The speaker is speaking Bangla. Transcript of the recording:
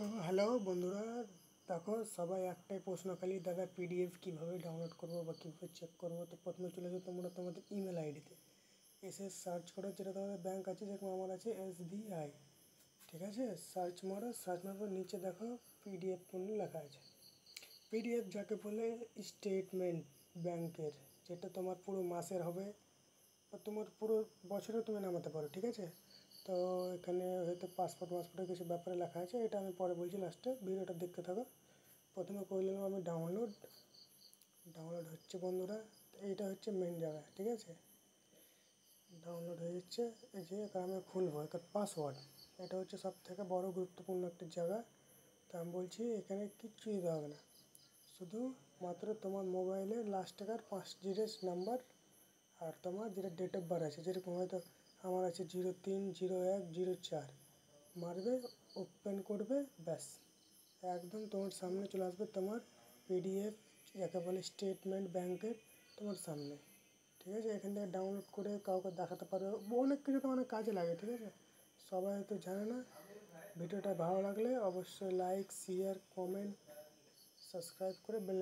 তো হ্যালো বন্ধুরা, দেখো সবাই একটাই প্রশ্ন খালি, দাদা পিডিএফ কীভাবে ডাউনলোড করবো বা কীভাবে চেক করবো। তো প্রথমে চলে যাও তোমরা তোমাদের ইমেল আইডিতে, এসে সার্চ করো যেটা তোমাদের ব্যাঙ্ক আছে, যেরকম আমার আছে SBI। ঠিক আছে, সার্চ মারো, সার্চ মারার পর নিচে দেখো পিডিএফ বলে লেখা আছে। পিডিএফ যাকে বলে স্টেটমেন্ট ব্যাংকের, যেটা তোমার পুরো মাসের হবে বা তোমার পুরো বছরে তুমি নামাতে পারো। ঠিক আছে, তো এখানে হয়তো পাসপোর্টের কিছু ব্যাপারে লেখা আছে, এটা আমি পরে বলছি, লাস্টে ভিডিওটা দেখতে থাকো। প্রথমে করে নিলাম আমি ডাউনলোড হচ্ছে বন্ধুরা। এইটা হচ্ছে মেন জায়গা। ঠিক আছে, ডাউনলোড হয়ে যাচ্ছে। এই যে এখানে আমি খুলবো, এখানে পাসওয়ার্ড, এটা হচ্ছে সব থেকে বড় গুরুত্বপূর্ণ একটা জায়গা। তো আমি বলছি এখানে কিচ্ছু দিতে হবে না, শুধু মাত্র তোমার মোবাইলের লাস্টেকার 5 ডিজিট নাম্বার আর তোমার যেটা ডেট অফ বার্থ আছে, যেরকম হয়তো আমার আছে 03/01/04, মারবে, ওপেন করবে, ব্যাস একদম তোমার সামনে চলে আসবে তোমার পিডিএফ, যাকে বলে স্টেটমেন্ট ব্যাংকের, তোমার সামনে। ঠিক আছে, এখান থেকে ডাউনলোড করে কাউকে দেখাতে পারবে, অনেক কিছু তো অনেক কাজে লাগে। ঠিক আছে, সবাই হয়তো জানে না। ভিডিওটা ভালো লাগলে অবশ্যই লাইক, শেয়ার, কমেন্ট, সাবস্ক্রাইব করে বেল